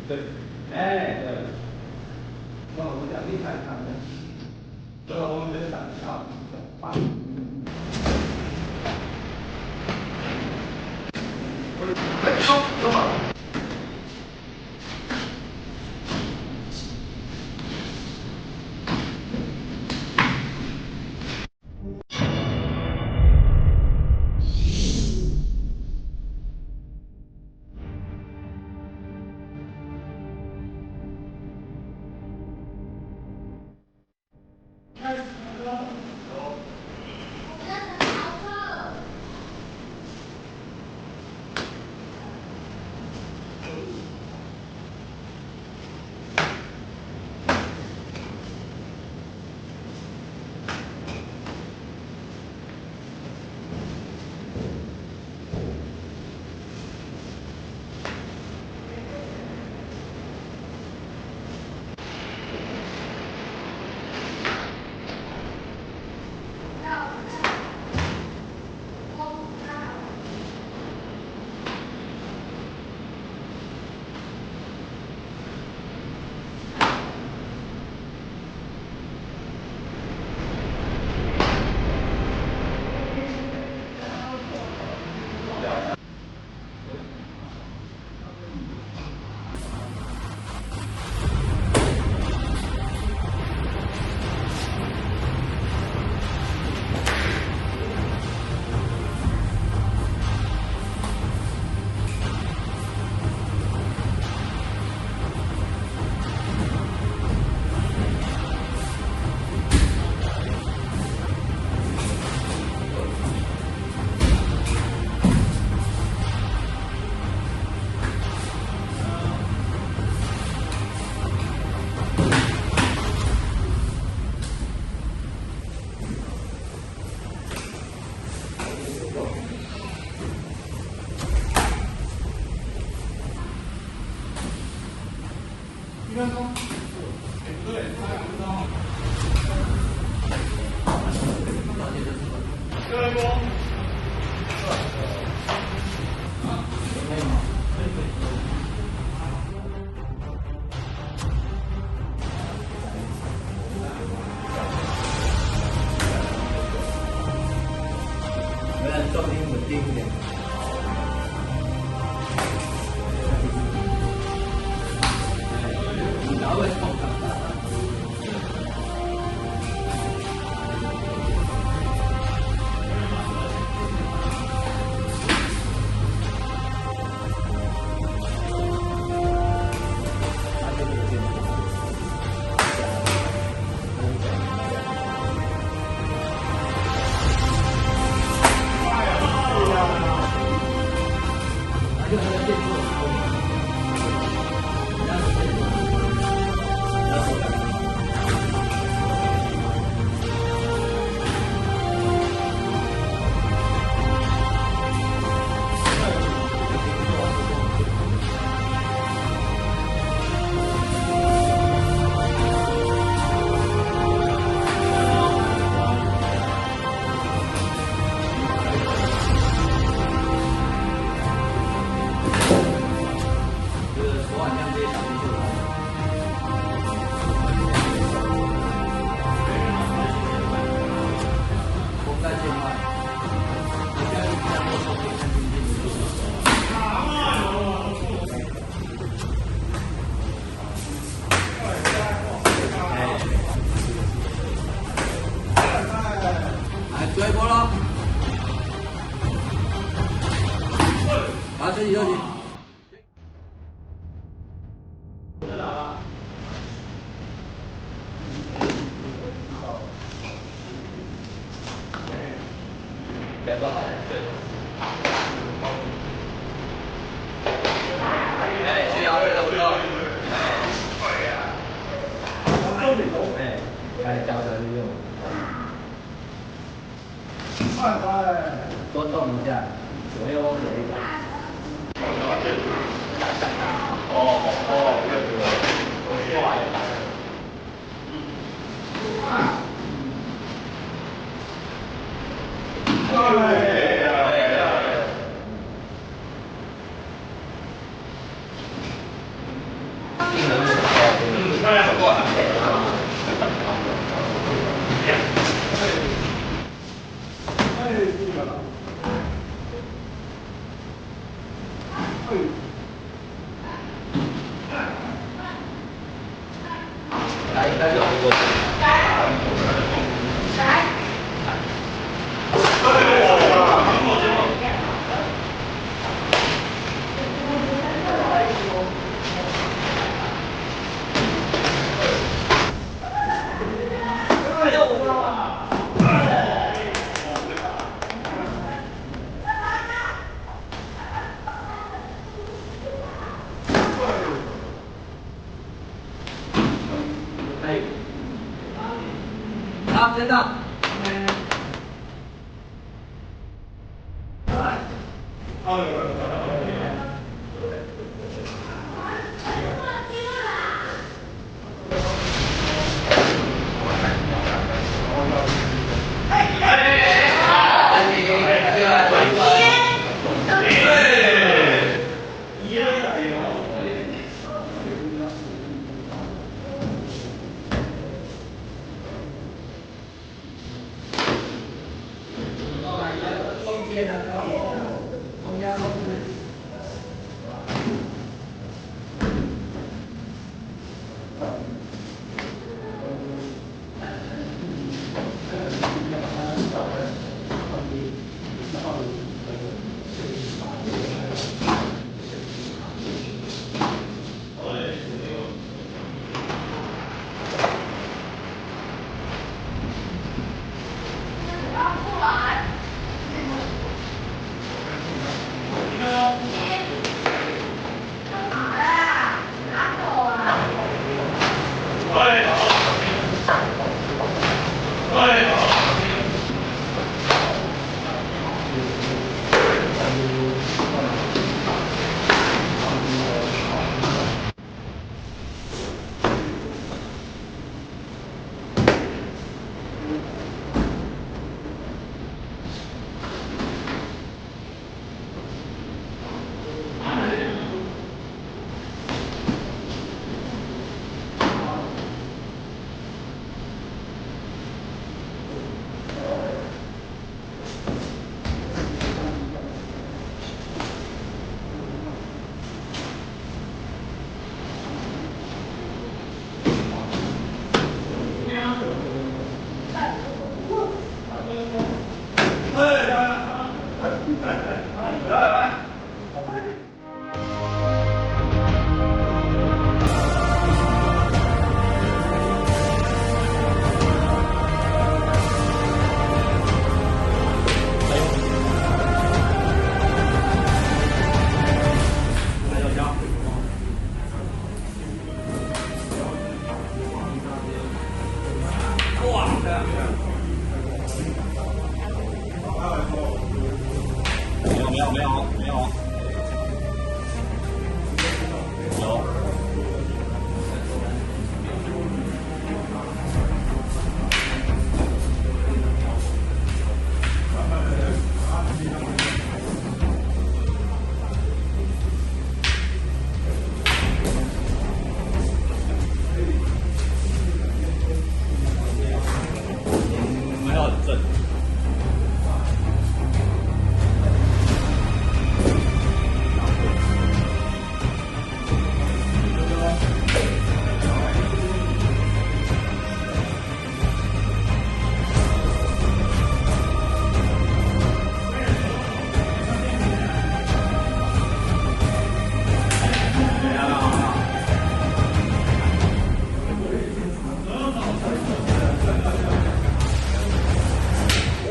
对，哎，对，那我们奖励看他们，最后我们就打掉，棒，快冲，走吧。重心稳定一点。然后会痛的。追波了，好，休息休息。别不好，对。哎，徐瑶，差不多。哎，该教的就用。多动一下，左右往左一点。先生。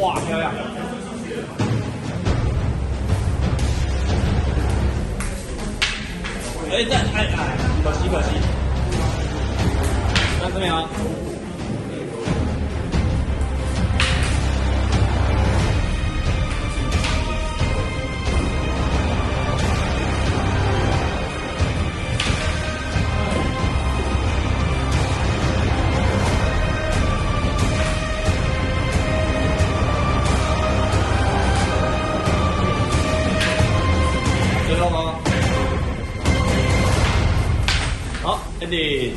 哇，漂亮！哎，这哎，可惜可惜。看这边啊。好 ，Andy。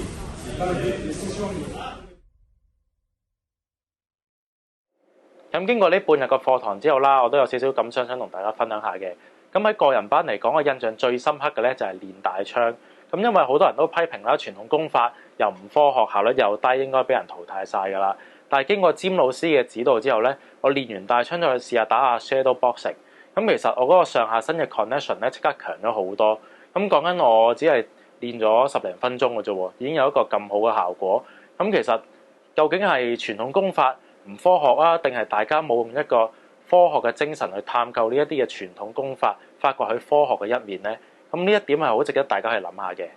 咁經過呢半日嘅課堂之後啦，我都有少少感想想同大家分享下嘅。咁喺個人班嚟講，我印象最深刻嘅咧就係練大槍。咁因為好多人都批評啦，傳統功法又唔科學，效率又低，應該俾人淘汰晒㗎啦。但係經過詹老師嘅指導之後咧，我練完大槍再去試下打下 shadow boxing。咁其實我嗰個上下身嘅 connection 咧即刻強咗好多。咁講緊我只係練咗10零分鐘嘅啫喎，已經有一個咁好嘅效果。咁其實究竟係傳統功法唔科學啊，定係大家冇用一個科學嘅精神去探究呢一啲嘅傳統功法，發掘佢科學嘅一面呢？咁呢一點係好值得大家去諗下嘅。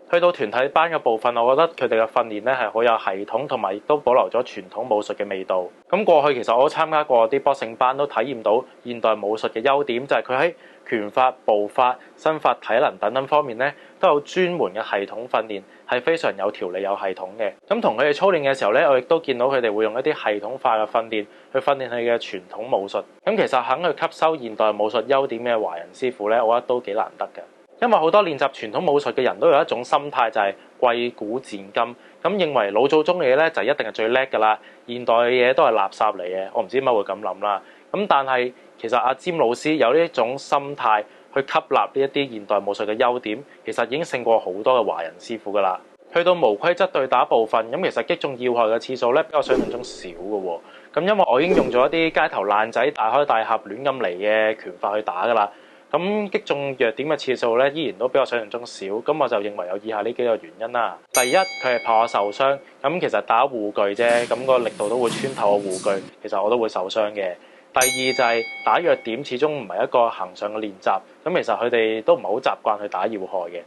去到團體班嘅部分，我覺得佢哋嘅訓練咧係好有系統，同埋亦都保留咗傳統武術嘅味道。咁過去其實我都參加過啲 boxing 班，都體驗到現代武術嘅優點，就係佢喺拳法、步法、身法、體能等等方面咧都有專門嘅系統訓練，係非常有條理、有系統嘅。咁同佢哋操練嘅時候咧，我亦都見到佢哋會用一啲系統化嘅訓練去訓練佢嘅傳統武術。咁其實肯去吸收現代武術優點嘅華人師傅咧，我覺得都幾難得嘅。因為好多練習傳統武術嘅人都有一種心態，就係貴古賤今，咁認為老祖宗嘅嘢咧就一定係最叻㗎啦，現代嘅嘢都係垃圾嚟嘅。我唔知點解會咁諗啦。咁但係其實阿詹老師有呢一種心態去吸納呢一啲現代武術嘅優點，其實已經勝過好多嘅華人師傅㗎啦。去到無規則對打部分，咁其實擊中要害嘅次數咧比我想象中少嘅喎。咁因為我已經用咗一啲街頭爛仔、大開大合、亂咁嚟嘅拳法去打㗎啦。咁擊中弱點嘅次數咧，依然都比我想象中少。咁我就認為有以下呢幾個原因啦。第一，佢係怕我受傷。咁其實打護具啫，咁個力度都會穿透個護具，其實我都會受傷嘅。第二就係打弱點，始終唔係一個恒常嘅練習。咁其實佢哋都唔係好習慣去打要害嘅。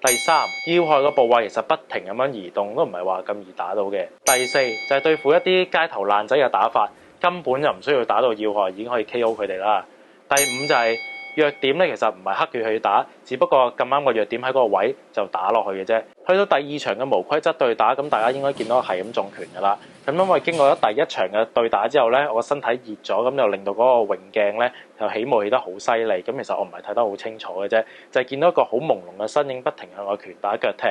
第三，要害個部位其實不停咁樣移動，都唔係話咁易打到嘅。第四就係對付一啲街頭爛仔嘅打法，根本就唔需要打到要害，已經可以 KO 佢哋啦。第五就係弱點咧，其實唔係刻意去打，只不過咁啱個弱點喺嗰個位就打落去嘅啫。去到第二場嘅無規則對打，咁大家應該見到係咁中拳㗎啦。咁因為經過咗第一場嘅對打之後咧，我個身體熱咗，咁就令到嗰個泳鏡咧就起霧起得好犀利。咁其實我唔係睇得好清楚嘅啫，就係見到一個好朦朧嘅身影，不停向我拳打腳踢。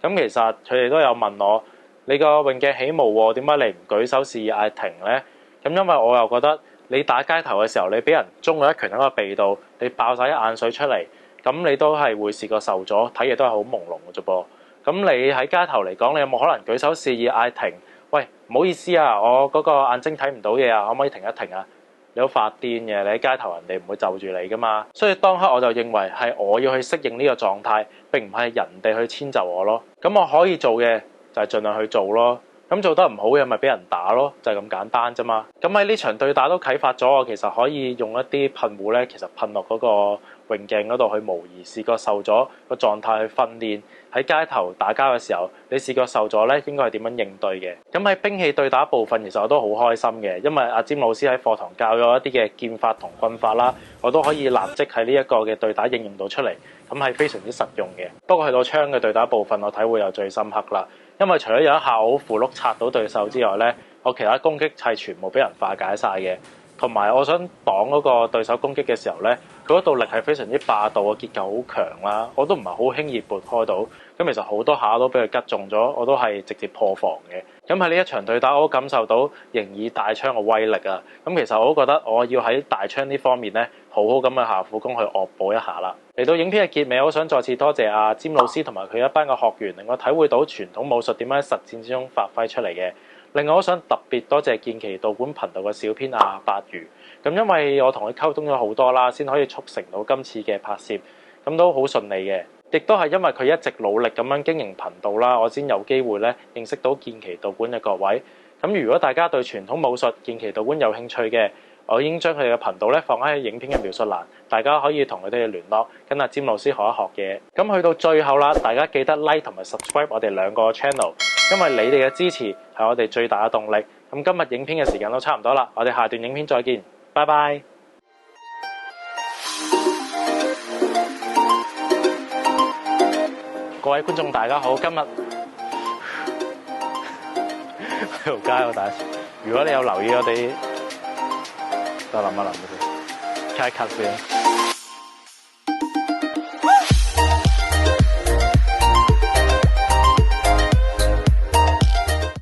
咁其實佢哋都有問我：你個泳鏡起霧喎，點解你唔舉手示意嗌停咧？咁因為我又覺得，你打街頭嘅時候，你俾人中咗一拳喺個鼻度，你爆晒一眼水出嚟，咁你都係會視覺受阻，睇嘢都係好朦朧嘅啫噃。咁你喺街頭嚟講，你有冇可能舉手示意嗌停？喂，唔好意思啊，我嗰個眼睛睇唔到嘢啊，可唔可以停一停啊？你好發癲嘅，你喺街頭人哋唔會就住你噶嘛。所以當刻我就認為係我要去適應呢個狀態，並唔係人哋去遷就我咯。咁我可以做嘅就係盡量去做咯。咁做得唔好嘅咪俾人打咯，就係咁簡單啫嘛。咁喺呢場對打都啟發咗我，其實可以用一啲噴霧咧，其實噴落嗰個泳鏡嗰度去模擬視覺受阻個狀態去訓練。喺街頭打交嘅時候，你視覺受阻咧應該係點樣應對嘅？咁喺兵器對打部分，其實我都好開心嘅，因為阿詹老師喺課堂教咗一啲嘅劍法同棍法啦，我都可以立即喺呢一個嘅對打應用到出嚟，咁係非常之實用嘅。不過去到槍嘅對打部分，我體會又最深刻啦。因為除咗有一下我符碌擦到對手之外咧，我其他攻擊係全部俾人化解晒嘅。同埋我想擋嗰個對手攻擊嘅時候咧，佢嗰道力係非常之霸道，嘅結構好強啦，我都唔係好輕易撥開到。咁其實好多下都俾佢擊中咗，我都係直接破防嘅。咁喺呢一場對打，我都感受到形意大槍嘅威力啊！咁其實我都覺得我要喺大槍呢方面咧，好好咁去下苦功去惡補一下啦。嚟到影片嘅結尾，我想再次多謝阿詹老師同埋佢一班嘅學員，令我體會到傳統武術點樣喺實戰之中發揮出嚟嘅。另外，我想特別多謝劍奇道館頻道嘅小編阿八如。咁因為我同佢溝通咗好多啦，先可以促成到今次嘅拍攝，咁都好順利嘅。亦都係因為佢一直努力咁樣經營頻道啦，我先有機會咧認識到劍奇道館嘅各位。咁如果大家對傳統武術劍奇道館有興趣嘅，我已經將佢哋嘅頻道咧放喺影片嘅描述欄，大家可以同佢哋聯絡，跟阿詹老師學一學嘢。咁去到最後啦，大家記得 like 同埋 subscribe 我哋兩個 channel， 因為你哋嘅支持係我哋最大嘅動力。咁今日影片嘅時間都差唔多啦，我哋下段影片再見，拜拜。各位觀眾大家好，今日喺條街我第一次。如果你有留意我哋，就諗一諗先，cut 一 cut 先。